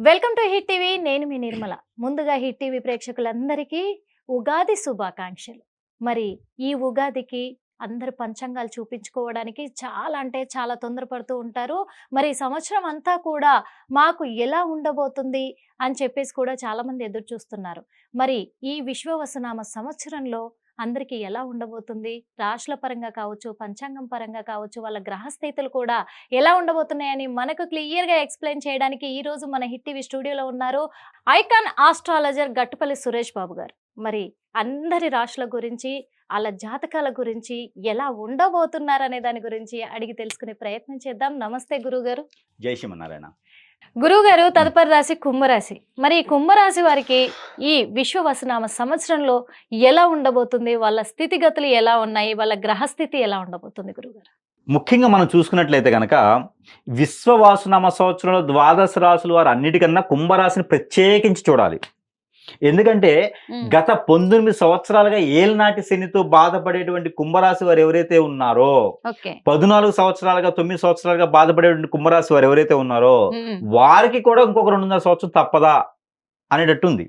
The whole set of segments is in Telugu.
Welcome to hit TV. నేను మీ నిర్మల. ముందుగా హిట్ టీవీ ప్రేక్షకులందరికీ ఉగాది శుభాకాంక్షలు. మరి ఈ ఉగాదికి అందరు పంచాంగాలు చూపించుకోవడానికి చాలా అంటే చాలా తొందరపడుతూ ఉంటారు. మరి ఈ సంవత్సరం అంతా కూడా మాకు ఎలా ఉండబోతుంది అని చెప్పేసి కూడా చాలామంది ఎదురు చూస్తున్నారు. మరి ఈ విశ్వవసునామ సంవత్సరంలో అందరికీ ఎలా ఉండబోతుంది, రాశుల పరంగా కావచ్చు, పంచాంగం పరంగా కావచ్చు, వాళ్ళ గ్రహస్థితులు కూడా ఎలా ఉండబోతున్నాయని మనకు క్లియర్గా ఎక్స్ప్లెయిన్ చేయడానికి ఈ రోజు మన హిట్ టీవీ స్టూడియోలో ఉన్నారు ఐకాన్ ఆస్ట్రాలజర్ గట్టుపల్లి సురేష్ బాబు గారు. మరి అందరి రాశుల గురించి, వాళ్ళ జాతకాల గురించి, ఎలా ఉండబోతున్నారు అనే దాని గురించి అడిగి తెలుసుకునే ప్రయత్నం చేద్దాం. నమస్తే గురుగారు. జై శ్రీమన్నారాయణ. గురువుగారు, తదుపరి రాశి కుంభరాశి. మరి ఈ కుంభరాశి వారికి ఈ విశ్వవసునామ సంవత్సరంలో ఎలా ఉండబోతుంది, వాళ్ళ స్థితిగతులు ఎలా ఉన్నాయి, వాళ్ళ గ్రహస్థితి ఎలా ఉండబోతుంది గురుగారు? ముఖ్యంగా మనం చూసుకున్నట్లయితే కనుక విశ్వవాసునామ సంవత్సరంలో ద్వాదశ రాశుల వారు అన్నిటికన్నా కుంభరాశిని ప్రత్యేకించి చూడాలి. ఎందుకంటే గత 19 సంవత్సరాలుగా ఏలనాటి శనితో బాధపడేటువంటి కుంభరాశి వారు ఎవరైతే ఉన్నారో, 14 సంవత్సరాలుగా 9 సంవత్సరాలుగా బాధపడేటువంటి కుంభరాశి వారు ఎవరైతే ఉన్నారో వారికి కూడా ఇంకొక 2.5 సంవత్సరం తప్పదా అనేటట్టు ఉంది.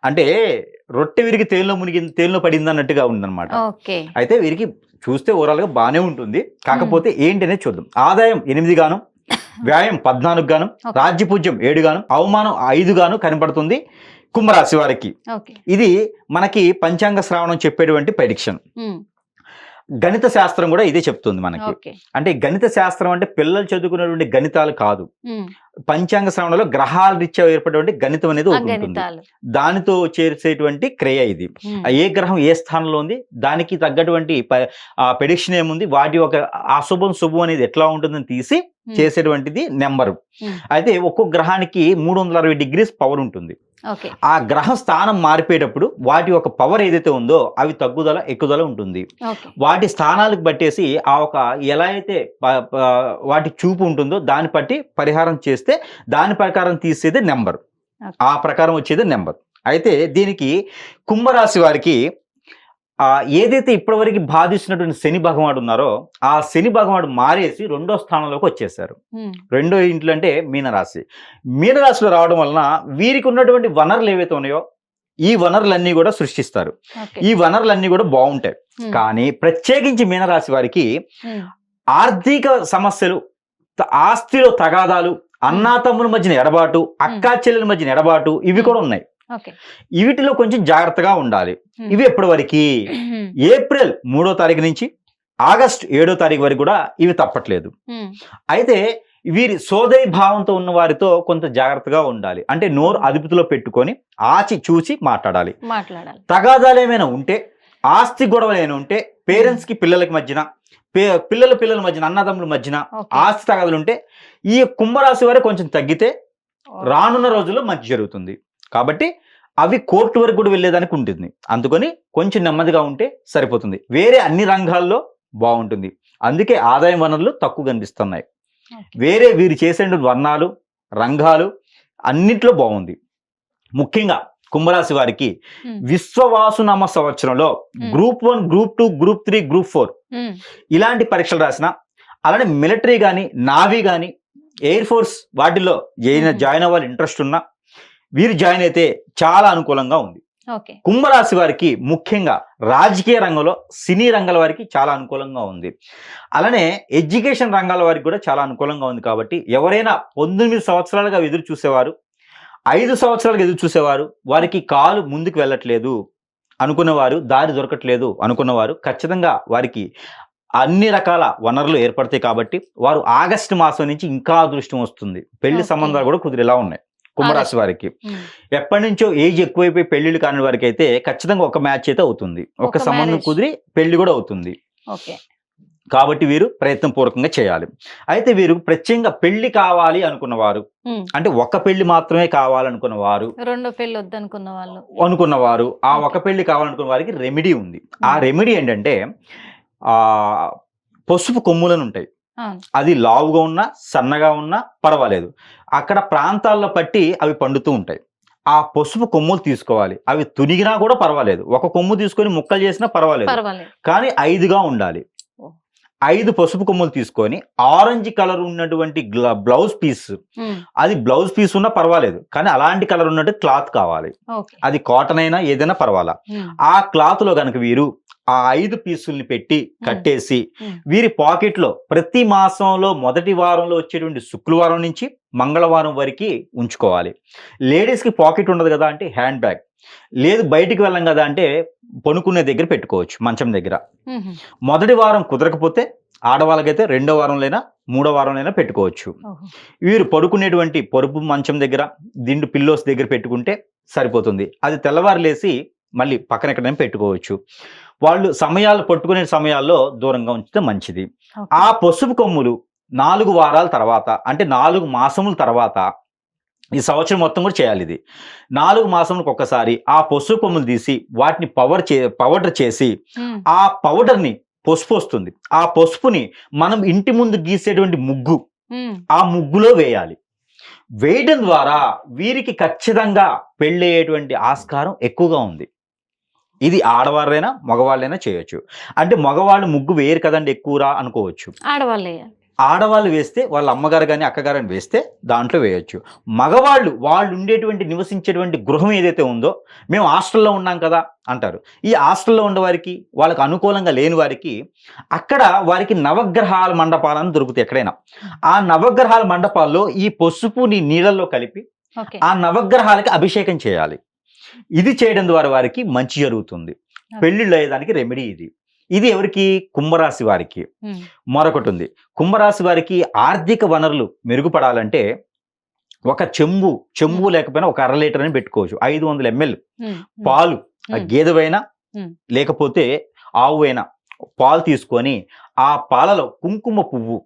అంటే రొట్టె వీరికి తేలిలో పడింది అన్నట్టుగా ఉందన్నమాట. అయితే వీరికి చూస్తే ఓవరాల్ గా బాగానే ఉంటుంది. కాకపోతే ఏంటనే చూద్దాం. ఆదాయం 8 గాను, వ్యాయం 14 గాను, రాజ్యపూజ్యం 7 గాను, అవమానం 5 గాను కనపడుతుంది కుంభరాశి వారికి. ఇది మనకి పంచాంగ శ్రావణం చెప్పేటువంటి ప్రెడిక్షన్. గణిత శాస్త్రం కూడా ఇదే చెప్తుంది మనకి. అంటే గణిత శాస్త్రం అంటే పిల్లలు చదువుకునేటువంటి గణితాలు కాదు. పంచాంగ శ్రవణంలో గ్రహాల రీత్యా ఏర్పడేటువంటి గణితం అనేది ఉంటుంది. దానితో చేసేటువంటి క్రియ ఇది. ఏ గ్రహం ఏ స్థానంలో ఉంది, దానికి తగ్గటువంటి ప్రెడిక్షన్ ఏముంది, వాటి ఒక అశుభం శుభం అనేది ఎట్లా ఉంటుందని తీసి చేసేటువంటిది నెంబరు. అయితే ఒక్కొక్క గ్రహానికి 360 డిగ్రీస్ పవర్ ఉంటుంది. ఆ గ్రహ స్థానం మారిపోయేటప్పుడు వాటి యొక్క పవర్ ఏదైతే ఉందో అవి తగ్గుదల ఎక్కుదల ఉంటుంది. వాటి స్థానాలకు బట్టేసి ఆ ఒక ఎలా అయితే వాటి చూపు ఉంటుందో దాన్ని బట్టి పరిహారం చేస్తే దాని ప్రకారం తీసేది నెంబర్, ఆ ప్రకారం వచ్చేది నెంబర్. అయితే దీనికి కుంభరాశి వారికి ఏదైతే ఇప్పటివరకు బాధిస్తున్నటువంటి శని భగవానుడు ఉన్నారో ఆ శని భగవానుడు మారేసి 2వ స్థానంలోకి వచ్చేసారు. 2వ ఇంట్లో అంటే మీనరాశి. మీనరాశిలో రావడం వలన వీరికి ఉన్నటువంటి వనరులు ఏవైతే ఉన్నాయో ఈ వనరులన్నీ కూడా సృష్టిస్తారు. ఈ వనరులన్నీ కూడా బాగుంటాయి. కానీ ప్రత్యేకించి మీనరాశి వారికి ఆర్థిక సమస్యలు, ఆస్తిలో తగాదాలు, అన్నాతమ్ముల మధ్యన ఎడబాటు, అక్కా చెల్లెల మధ్యన ఎడబాటు ఇవి కూడా ఉన్నాయి. వీటిలో కొంచెం జాగ్రత్తగా ఉండాలి. ఇవి ఎప్పటి వరకు? ఏప్రిల్ 3వ తారీఖు నుంచి ఆగస్టు 7వ తారీఖు వరకు కూడా ఇవి తప్పట్లేదు. అయితే వీరి సోదరి భావంతో ఉన్న వారితో కొంత జాగ్రత్తగా ఉండాలి. అంటే నోరు అదుపులో పెట్టుకొని ఆచి చూసి మాట్లాడాలి. తగాదాలు ఏమైనా ఉంటే, ఆస్తి గొడవలు ఏమైనా ఉంటే, పేరెంట్స్ కి పిల్లలకి మధ్యన, పిల్లల మధ్యన, అన్నదమ్ముల మధ్యన ఆస్తి తగాదాలు ఉంటే ఈ కుంభరాశి వారు కొంచెం తగ్గితే రానున్న రోజుల్లో మంచి జరుగుతుంది. కాబట్టి అవి కోర్టు వరకు కూడా వెళ్ళేదానికి ఉంటుంది. అందుకని కొంచెం నెమ్మదిగా ఉంటే సరిపోతుంది. వేరే అన్ని రంగాల్లో బాగుంటుంది. అందుకే ఆదాయ వనరులు తక్కువ కనిపిస్తున్నాయి. వేరే వీరు చేసే వర్ణాలు, రంగాలు అన్నిట్లో బాగుంది. ముఖ్యంగా కుంభరాశి వారికి విశ్వవాసునామ సంవత్సరంలో గ్రూప్ 1, గ్రూప్ 2, గ్రూప్ 3, గ్రూప్ 4 ఇలాంటి పరీక్షలు రాసిన, అలానే మిలిటరీ కానీ, నావీ కానీ, ఎయిర్ ఫోర్స్ వాటిల్లో జాయిన్ అవ్వాలి ఇంట్రెస్ట్ ఉన్నా వీరు జాయిన్ అయితే చాలా అనుకూలంగా ఉంది. కుంభరాశి వారికి ముఖ్యంగా రాజకీయ రంగంలో, సినీ రంగాల వారికి చాలా అనుకూలంగా ఉంది. అలానే ఎడ్యుకేషన్ రంగాల వారికి కూడా చాలా అనుకూలంగా ఉంది. కాబట్టి ఎవరైనా 19 సంవత్సరాలుగా ఎదురు చూసేవారు, 5 సంవత్సరాలుగా ఎదురు చూసేవారు, వారికి కాలు ముందుకు వెళ్ళట్లేదు అనుకున్నవారు, దారి దొరకట్లేదు అనుకున్నవారు ఖచ్చితంగా వారికి అన్ని రకాల వనరులు ఏర్పడతాయి. కాబట్టి వారు ఆగస్టు మాసం నుంచి ఇంకా అదృష్టం వస్తుంది. పెళ్లి సంబంధాలు కూడా కుదిరేలా ఉన్నాయి కుంభరాశి వారికి. ఎప్పటి నుంచో ఏజ్ ఎక్కువైపోయి పెళ్లిళ్ళు కాని వారికి అయితే ఖచ్చితంగా ఒక మ్యాచ్ అయితే అవుతుంది, ఒక సంబంధం కుదిరి పెళ్లి కూడా అవుతుంది. కాబట్టి వీరు ప్రయత్నం పూర్వకంగా చేయాలి. అయితే వీరు ప్రత్యేకంగా పెళ్లి కావాలి అనుకున్నవారు, అంటే ఒక పెళ్లి మాత్రమే కావాలనుకున్నవారు, 2 పెళ్లి అనుకున్నవారు, ఆ ఒక పెళ్లి కావాలనుకున్న వారికి రెమెడీ ఉంది. ఆ రెమెడీ ఏంటంటే పసుపు కొమ్ములను ఉంటాయి. అది లావుగా ఉన్నా సన్నగా ఉన్నా పర్వాలేదు, అక్కడ ప్రాంతాల్లో పట్టి అవి పండుతూ ఉంటాయి. ఆ పసుపు కొమ్ములు తీసుకోవాలి. అవి తునిగినా కూడా పర్వాలేదు, ఒక కొమ్ము తీసుకొని ముక్కలు చేసినా పర్వాలేదు, కానీ 5గా ఉండాలి. 5 పసుపు కొమ్ములు తీసుకొని ఆరెంజ్ కలర్ ఉన్నటువంటి బ్లౌజ్ పీస్, అది బ్లౌజ్ పీస్ ఉన్నా పర్వాలేదు, కానీ అలాంటి కలర్ ఉన్నట్టు క్లాత్ కావాలి. అది కాటన్ అయినా ఏదైనా పర్వాలా. ఆ క్లాత్ లో కనుక వీరు ఆ 5 పీసుల్ని పెట్టి కట్టేసి వీరి పాకెట్ లో ప్రతి మాసంలో మొదటి వారంలో వచ్చేటువంటి శుక్రవారం నుంచి మంగళవారం వరకు ఉంచుకోవాలి. లేడీస్ కి పాకెట్ ఉండదు కదా అంటే హ్యాండ్ బ్యాగ్, లేదు బయటికి వెళ్ళం కదా అంటే పనుకునే దగ్గర పెట్టుకోవచ్చు, మంచం దగ్గర. మొదటి వారం కుదరకపోతే ఆడవాళ్ళకైతే 2వ వారంలోనైనా 3వ వారంలోనైనా పెట్టుకోవచ్చు. వీరు పడుకునేటువంటి పరుపు మంచం దగ్గర, దిండు పిల్లోస్ దగ్గర పెట్టుకుంటే సరిపోతుంది. అది తెల్లవారు లేసి మళ్ళీ పక్కన ఎక్కడైనా పెట్టుకోవచ్చు. వాళ్ళు సమయాలు పట్టుకునే సమయాల్లో దూరంగా ఉంచితే మంచిది. ఆ పసుపు కొమ్ములు 4 వారాల తర్వాత అంటే 4 మాసముల తర్వాత, ఈ సంవత్సరం మొత్తం కూడా చేయాలి ఇది. 4 మాసములకు ఒక్కసారి ఆ పసుపు కొమ్ములు తీసి వాటిని పౌడర్ చేసి ఆ పౌడర్ ని పసుపు వస్తుంది, ఆ పసుపుని మనం ఇంటి ముందు గీసేటువంటి ముగ్గు, ఆ ముగ్గులో వేయాలి. వేయడం ద్వారా వీరికి ఖచ్చితంగా పెళ్ళయ్యేటువంటి ఆస్కారం ఎక్కువగా ఉంది. ఇది ఆడవాళ్ళైనా మగవాళ్ళైనా చేయొచ్చు. అంటే మగవాళ్ళు ముగ్గు వేయరు కదండి ఎక్కువరా అనుకోవచ్చు. ఆడవాళ్ళు వేస్తే వాళ్ళ అమ్మగారు కానీ అక్కగారని వేస్తే దాంట్లో వేయొచ్చు. మగవాళ్ళు వాళ్ళు ఉండేటువంటి నివసించేటువంటి గృహం ఏదైతే ఉందో, మేము హాస్టల్లో ఉన్నాం కదా అంటారు. ఈ హాస్టల్లో ఉండే వారికి, వాళ్ళకి అనుకూలంగా లేని వారికి అక్కడ వారికి నవగ్రహాల మండపాలను దొరుకుతాయి ఎక్కడైనా. ఆ నవగ్రహాల మండపాల్లో ఈ పసుపుని నీళ్ళల్లో కలిపి ఆ నవగ్రహాలకి అభిషేకం చేయాలి. ఇది చేయడం ద్వారా వారికి మంచి జరుగుతుంది. పెళ్లిళ్ళు అయ్యేదానికి రెమెడీ ఇది. ఇది ఎవరికి? కుంభరాశి వారికి. మరొకటి ఉంది, కుంభరాశి వారికి ఆర్థిక వనరులు మెరుగుపడాలంటే ఒక చెంబు లేకపోయినా ఒక 1/2 లీటర్ అని పెట్టుకోవచ్చు. 500 ml పాలు, గేదెవైనా లేకపోతే ఆవు అయినా పాలు తీసుకొని ఆ పాలలో కుంకుమ పువ్వు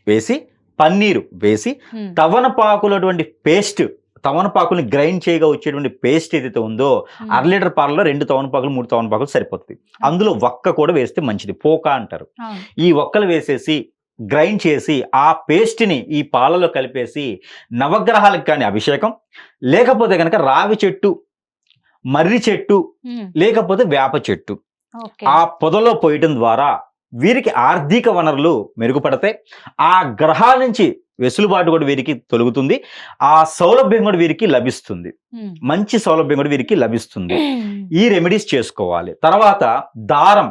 వేసి, పన్నీరు వేసి, తవనపాకులటువంటి పేస్ట్, తవనపాకుల్ని గ్రైండ్ చేయగా వచ్చేటువంటి పేస్ట్ ఏదైతే ఉందో 1/2 లీటర్ పాలలో 2 తవనపాకులు 3 తవనపాకులు సరిపోతుంది. అందులో ఒక్క కూడా వేస్తే మంచిది, పోకా అంటారు. ఈ ఒక్కలు వేసేసి గ్రైండ్ చేసి ఆ పేస్ట్ ని ఈ పాలలో కలిపేసి నవగ్రహాలకు కానీ అభిషేకం, లేకపోతే కనుక రావి చెట్టు, మర్రి చెట్టు, లేకపోతే వేప చెట్టు ఆ పొదలో పోయటం ద్వారా వీరికి ఆర్థిక వనరులు మెరుగుపడతాయి. ఆ గ్రహాల నుంచి వెసులుబాటు కూడా వీరికి తొలుగుతుంది. ఆ సౌలభ్యం కూడా వీరికి లభిస్తుంది, మంచి సౌలభ్యం కూడా వీరికి లభిస్తుంది. ఈ రెమెడీస్ చేసుకోవాలి. తర్వాత దారం,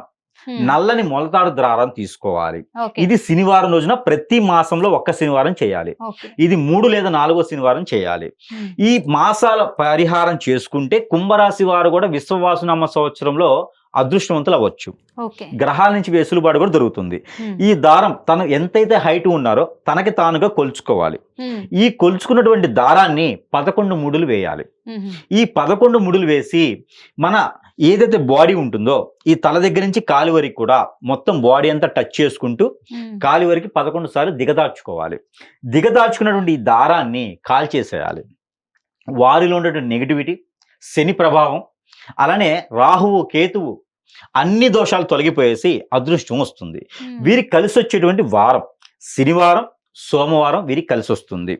నల్లని మొలతాడు దారం తీసుకోవాలి. ఇది శనివారం రోజున ప్రతి మాసంలో ఒక్క శనివారం చేయాలి. ఇది 3 లేదా 4వ శనివారం చేయాలి. ఈ మాసాల పరిహారం చేసుకుంటే కుంభరాశి వారు కూడా విశ్వవాసునామ సంవత్సరంలో అదృష్టవంతులు అవ్వచ్చు. గ్రహాల నుంచి వెసులుబాటు కూడా దొరుకుతుంది. ఈ దారం తను ఎంతైతే హైట్ ఉన్నారో తనకి తానుగా కొలుచుకోవాలి. ఈ కొలుచుకున్నటువంటి దారాన్ని 11 ముడులు వేయాలి. ఈ 11 ముడులు వేసి మన ఏదైతే బాడీ ఉంటుందో ఈ తల దగ్గర నుంచి కాలి వరకు కూడా మొత్తం బాడీ అంతా టచ్ చేసుకుంటూ కాలి వరకు 11 సార్లు దిగదార్చుకోవాలి. దిగదార్చుకున్నటువంటి ఈ దారాన్ని కాల్చేసేయాలి. వారిలో ఉన్నటువంటి నెగిటివిటీ, శని ప్రభావం, అలానే రాహువు, కేతువు అన్ని దోషాలు తొలగిపోయేసి అదృష్టం వస్తుంది. వీరికి కలిసి వచ్చేటువంటి వారం శనివారం, సోమవారం వీరికి కలిసి వస్తుంది.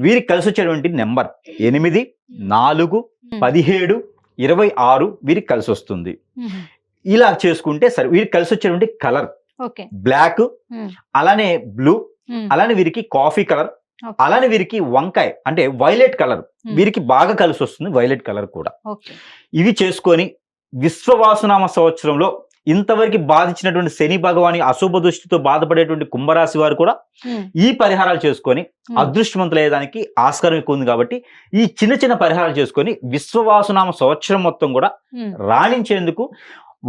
వీరికి కలిసి వచ్చేటువంటి నెంబర్ 8, 4, 17, 26 వీరికి కలిసి వస్తుంది. ఇలా చేసుకుంటే సరే. వీరికి కలిసి వచ్చేటువంటి కలర్ బ్లాక్, అలానే బ్లూ, అలానే వీరికి కాఫీ కలర్, అలానే వీరికి వంకాయ అంటే వైలెట్ కలర్ వీరికి బాగా కలిసి వస్తుంది. వైలెట్ కలర్ కూడా. ఇవి చేసుకొని విశ్వవాసునామ సంవత్సరంలో ఇంతవరకు బాధించినటువంటి శని భగవాని అశుభ దృష్టితో బాధపడేటువంటి కుంభరాశి వారు కూడా ఈ పరిహారాలు చేసుకొని అదృష్టవంతులయ్యేదానికి ఆస్కారం ఎక్కువ ఉంది. కాబట్టి ఈ చిన్న చిన్న పరిహారాలు చేసుకొని విశ్వవాసునామ సంవత్సరం మొత్తం కూడా రాణించేందుకు,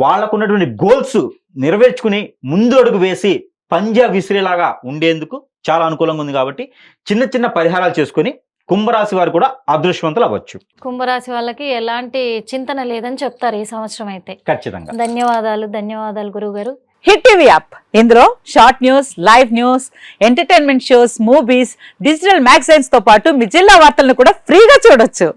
వాళ్ళకున్నటువంటి గోల్స్ నెరవేర్చుకుని ముందు అడుగు వేసి పంజా విసిరేలాగా ఉండేందుకు చాలా అనుకూలంగా ఉంది. కాబట్టి చిన్న చిన్న పరిహారాలు చేసుకొని కుంభరాశి వారు కూడా అదృష్టవంతులు అవ్వచ్చు. కుంభరాశి వాళ్ళకి ఎలాంటి చింతన లేదని చెప్తారు ఈ సంవత్సరం అయితే. ఖచ్చితంగా. ధన్యవాదాలు గురువు గారు. హిట్ టీవీ యాప్, ఇందులో short news, live news, entertainment shows, movies, digital magazines తో పాటు మీ జిల్లా వార్తలను కూడా ఫ్రీగా చూడొచ్చు.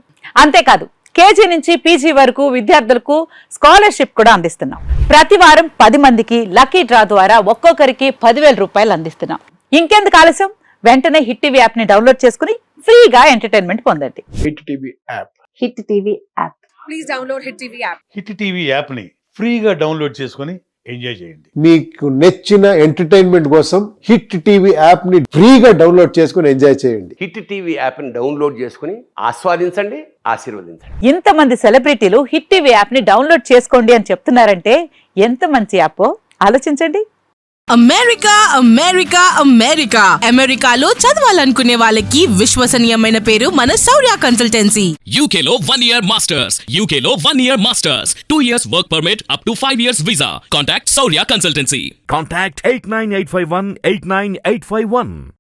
అంతేకాదు కేజీ నుంచి పీజీ వరకు విద్యార్థులకు స్కాలర్షిప్ కూడా అందిస్తున్నాం. ప్రతి వారం 10 మందికి లక్కీ డ్రా ద్వారా ఒక్కొక్కరికి 10,000 రూపాయలు అందిస్తున్నాం. ఇంకెందుకు ఆలస్యం, వెంటనే హిట్ టీవీ యాప్ ని డౌన్లోడ్ చేసుకుని ఫ్రీగా ఎంటర్టైన్మెంట్ పొందండి. Hit TV app. Hit TV app. Please download hit TV app. Hit TV app ని ఫ్రీగా డౌన్లోడ్ చేసుకొని ఎంజాయ్ చేయండి. మీకు నచ్చిన ఎంటర్టైన్మెంట్ కోసం హిట్ టీవీ యాప్ ని ఫ్రీగా డౌన్లోడ్ చేసుకుని ఎంజాయ్ చేయండి. హిట్ టీవీ యాప్ని డౌన్లోడ్ చేసుకుని ఆస్వాదించండి, ఆశీర్వదించండి. ఇంతమంది సెలబ్రిటీలు హిట్ టీవీ యాప్ ని డౌన్లోడ్ చేసుకోండి అని చెప్తున్నారంటే ఎంత మంచి యాప్ ఆలోచించండి. అమెరికా అమెరికా అమెరికా అమెరికాలో చదవాలనుకునే వాళ్ళకి విశ్వసనీయమైన పేరు మన శౌర్య consultancy. UK Law 1 Year Masters. UK Law 1 Year Masters. 2 years work permit up to 5 years visa. Contact Saurya Consultancy. Contact 89851 89851.